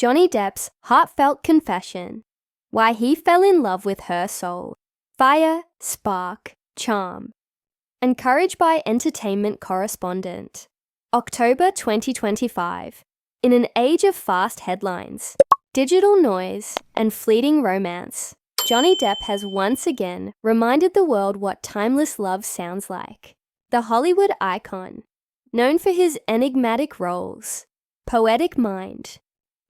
Johnny Depp's heartfelt confession, why he fell in love with her soul, fire, spark, charm. Encouraged by entertainment correspondent. October 2025. In an age of fast headlines, digital noise, and fleeting romance, Johnny Depp has once again reminded the world what timeless love sounds like. The Hollywood icon, known for his enigmatic roles, poetic mind,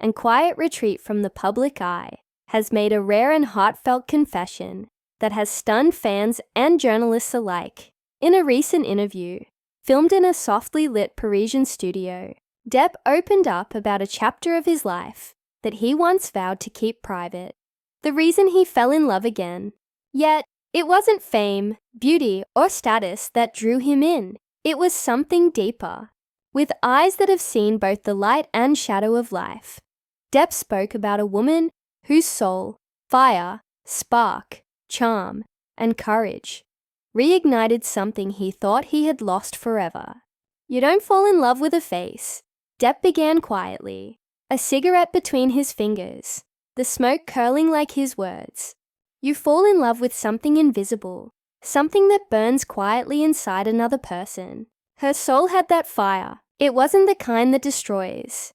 and quiet retreat from the public eye, has made a rare and heartfelt confession that has stunned fans and journalists alike. In a recent interview, filmed in a softly lit Parisian studio, Depp opened up about a chapter of his life that he once vowed to keep private. The reason he fell in love again. Yet, it wasn't fame, beauty, or status that drew him in. It was something deeper. With eyes that have seen both the light and shadow of life, Depp spoke about a woman whose soul, fire, spark, charm, and courage reignited something he thought he had lost forever. You don't fall in love with a face. Depp began quietly, a cigarette between his fingers, the smoke curling like his words. You fall in love with something invisible, something that burns quietly inside another person. Her soul had that fire. It wasn't the kind that destroys.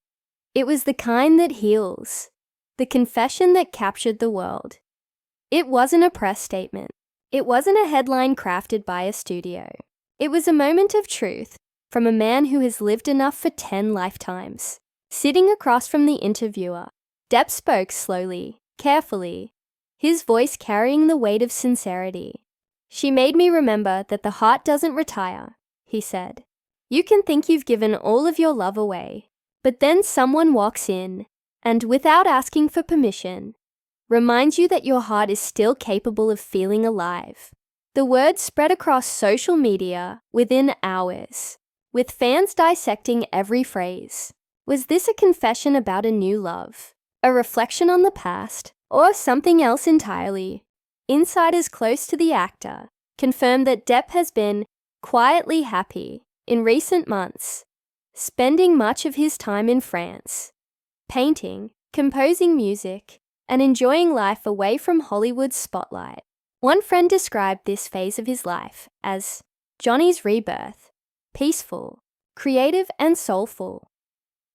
It was the kind that heals. The confession that captured the world. It wasn't a press statement. It wasn't a headline crafted by a studio. It was a moment of truth from a man who has lived enough for 10 lifetimes. Sitting across from the interviewer, Depp spoke slowly, carefully, his voice carrying the weight of sincerity. She made me remember that the heart doesn't retire, he said. You can think you've given all of your love away, but then someone walks in and, without asking for permission, reminds you that your heart is still capable of feeling alive. The word spread across social media within hours, with fans dissecting every phrase. Was this a confession about a new love, a reflection on the past, or something else entirely? Insiders close to the actor confirmed that Depp has been quietly happy in recent months, spending much of his time in France, painting, composing music, and enjoying life away from Hollywood's spotlight. One friend described this phase of his life as Johnny's rebirth, peaceful, creative, and soulful.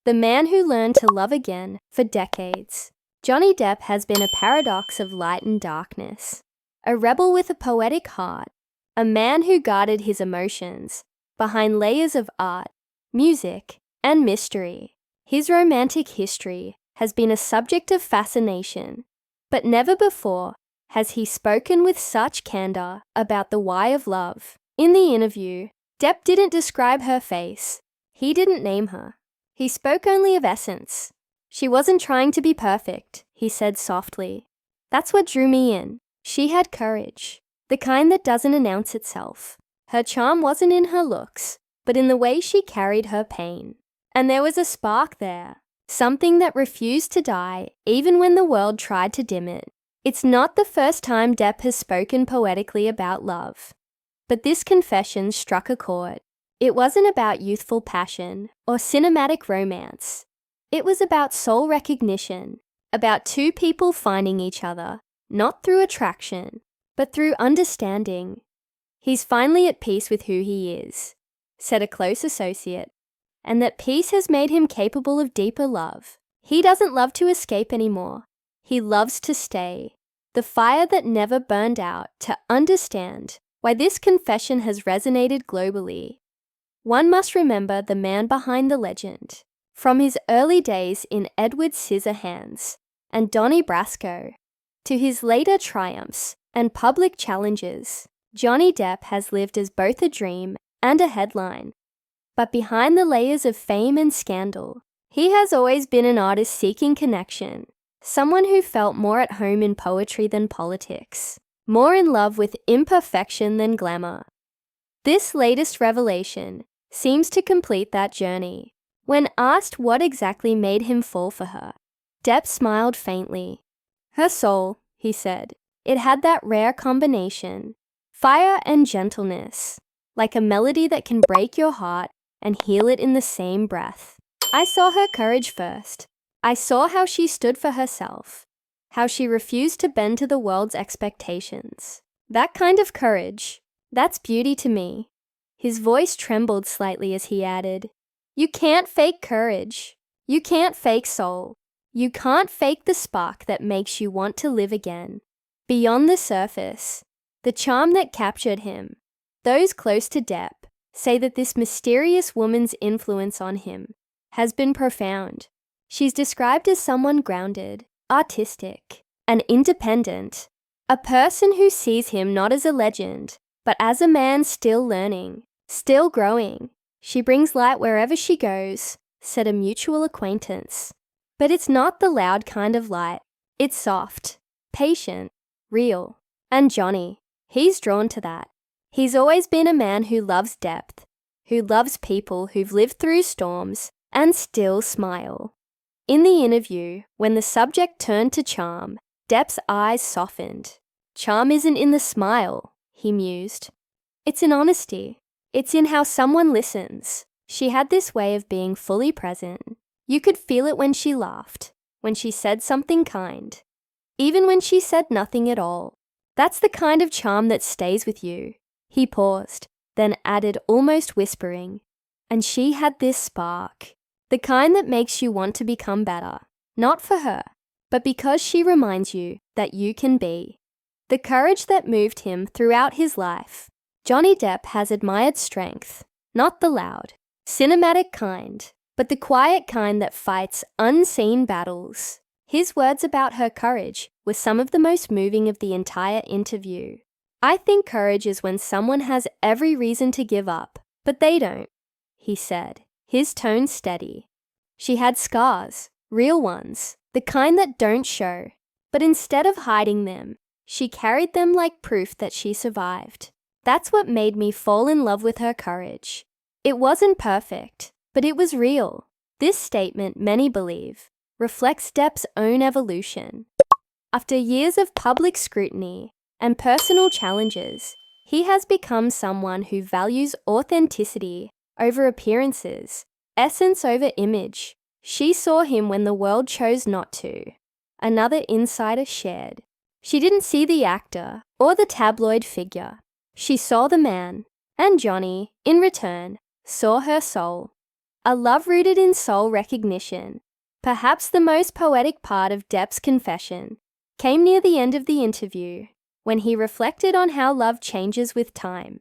The man who learned to love again for decades. Johnny Depp has been a paradox of light and darkness, a rebel with a poetic heart, a man who guarded his emotions behind layers of art, music, and mystery. His romantic history has been a subject of fascination, but never before has he spoken with such candor about the why of love. In the interview, Depp didn't describe her face. He didn't name her. He spoke only of essence. She wasn't trying to be perfect, he said softly. That's what drew me in. She had courage, the kind that doesn't announce itself. Her charm wasn't in her looks, but in the way she carried her pain. And there was a spark there. Something that refused to die even when the world tried to dim it. It's not the first time Depp has spoken poetically about love. But this confession struck a chord. It wasn't about youthful passion or cinematic romance. It was about soul recognition, about two people finding each other, not through attraction, but through understanding. He's finally at peace with who he is, said a close associate, and that peace has made him capable of deeper love. He doesn't love to escape anymore. He loves to stay. The fire that never burned out, to understand why this confession has resonated globally. One must remember the man behind the legend. From his early days in Edward Scissorhands and Donnie Brasco, to his later triumphs and public challenges, Johnny Depp has lived as both a dream and a headline. But behind the layers of fame and scandal, he has always been an artist seeking connection, someone who felt more at home in poetry than politics, more in love with imperfection than glamour. This latest revelation seems to complete that journey. When asked what exactly made him fall for her, Depp smiled faintly. Her soul, he said. It had that rare combination, fire and gentleness, like a melody that can break your heart and heal it in the same breath. I saw her courage first, I saw how she stood for herself, how she refused to bend to the world's expectations. That kind of courage, that's beauty to me." His voice trembled slightly as he added, "You can't fake courage. You can't fake soul. You can't fake the spark that makes you want to live again." Beyond the surface, the charm that captured him, those close to Depp say that this mysterious woman's influence on him has been profound. She's described as someone grounded, artistic, and independent, a person who sees him not as a legend, but as a man still learning, still growing. "She brings light wherever she goes," said a mutual acquaintance. But it's not the loud kind of light. It's soft, patient, real. And Johnny, he's drawn to that. He's always been a man who loves depth, who loves people who've lived through storms and still smile. In the interview, when the subject turned to charm, Depp's eyes softened. "Charm isn't in the smile," he mused. "It's in honesty. It's in how someone listens." She had this way of being fully present. You could feel it when she laughed, when she said something kind, even when she said nothing at all. That's the kind of charm that stays with you. He paused, then added, almost whispering, "And she had this spark, the kind that makes you want to become better, not for her, but because she reminds you that you can be." The courage that moved him throughout his life. Johnny Depp has admired strength, not the loud, cinematic kind, but the quiet kind that fights unseen battles. His words about her courage were some of the most moving of the entire interview. "I think courage is when someone has every reason to give up, but they don't," he said, his tone steady. "She had scars, real ones, the kind that don't show, but instead of hiding them, she carried them like proof that she survived. That's what made me fall in love with her courage. It wasn't perfect, but it was real." This statement, many believe, reflects Depp's own evolution. After years of public scrutiny and personal challenges, he has become someone who values authenticity over appearances, essence over image. "She saw him when the world chose not to," another insider shared. "She didn't see the actor or the tabloid figure. She saw the man, and Johnny, in return, saw her soul." A love rooted in soul recognition, perhaps the most poetic part of Depp's confession, came near the end of the interview, when he reflected on how love changes with time.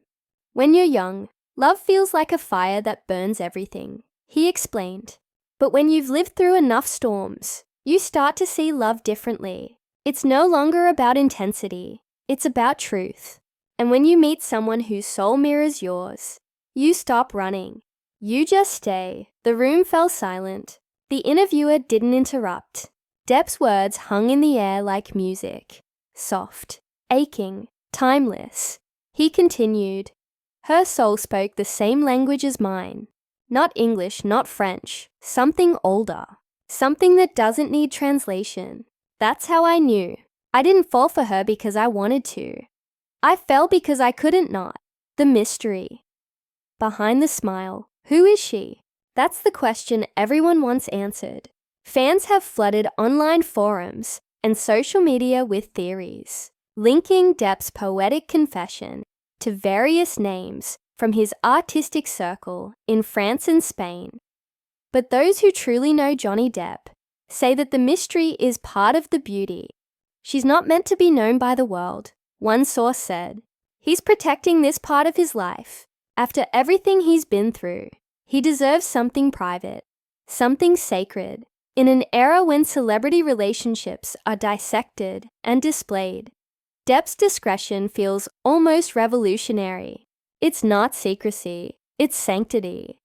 "When you're young, love feels like a fire that burns everything," he explained. "But when you've lived through enough storms, you start to see love differently. It's no longer about intensity, it's about truth. And when you meet someone whose soul mirrors yours, you stop running. You just stay." The room fell silent. The interviewer didn't interrupt. Depp's words hung in the air like music, soft, aching, timeless. He continued, "Her soul spoke the same language as mine. Not English, not French, something older. Something that doesn't need translation. That's how I knew. I didn't fall for her because I wanted to. I fell because I couldn't not." The mystery. Behind the smile, who is she? That's the question everyone wants answered. Fans have flooded online forums and social media with theories, linking Depp's poetic confession to various names from his artistic circle in France and Spain. But those who truly know Johnny Depp say that the mystery is part of the beauty. She's not meant to be known by the world, one source said. He's protecting this part of his life. After everything he's been through, he deserves something private, something sacred. In an era when celebrity relationships are dissected and displayed, Depp's discretion feels almost revolutionary. It's not secrecy, it's sanctity.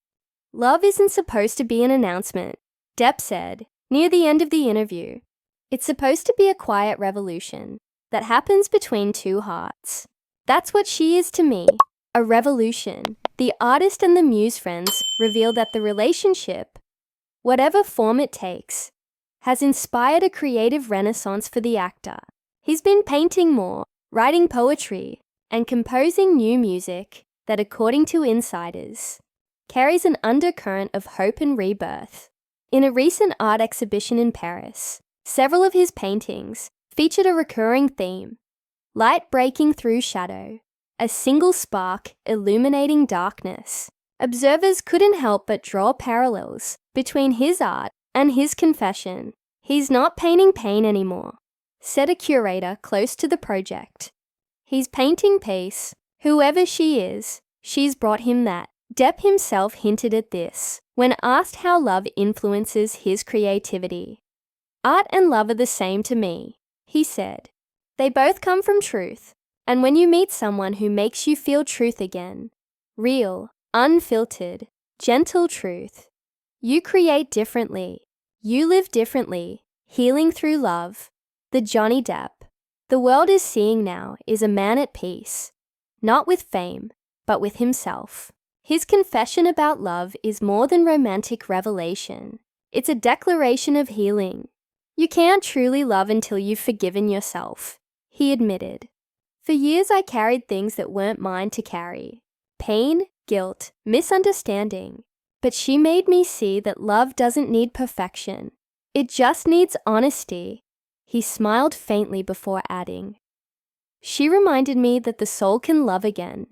"Love isn't supposed to be an announcement," Depp said near the end of the interview. "It's supposed to be a quiet revolution that happens between two hearts. That's what she is to me, a revolution." The artist and the muse friends reveal that the relationship, whatever form it takes, has inspired a creative renaissance for the actor. He's been painting more, writing poetry, and composing new music that, according to insiders, carries an undercurrent of hope and rebirth. In a recent art exhibition in Paris, several of his paintings featured a recurring theme: light breaking through shadow, a single spark illuminating darkness. Observers couldn't help but draw parallels between his art and his confession. "He's not painting pain anymore," said a curator close to the project. "He's painting peace. Whoever she is, she's brought him that." Depp himself hinted at this when asked how love influences his creativity. "Art and love are the same to me," he said. "They both come from truth, and when you meet someone who makes you feel truth again, real, unfiltered, gentle truth, you create differently. You live differently, healing through love." The Johnny Depp the world is seeing now is a man at peace, not with fame, but with himself. His confession about love is more than romantic revelation. It's a declaration of healing. "You can't truly love until you've forgiven yourself," he admitted. "For years I carried things that weren't mine to carry. Pain, guilt, misunderstanding. But she made me see that love doesn't need perfection. It just needs honesty." He smiled faintly before adding, "She reminded me that the soul can love again,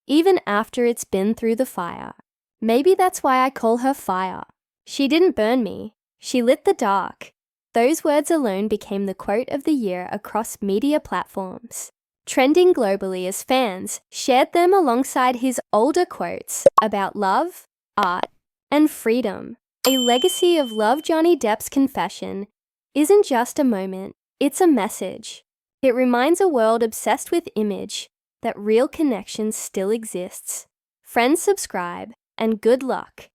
even after it's been through the fire. Maybe that's why I call her fire. She didn't burn me. She lit the dark." Those words alone became the quote of the year across media platforms, trending globally as fans shared them alongside his older quotes about love, art, and freedom. A legacy of love. Johnny Depp's confession isn't just a moment, it's a message. It reminds a world obsessed with image that real connection still exists. Friends, subscribe, and good luck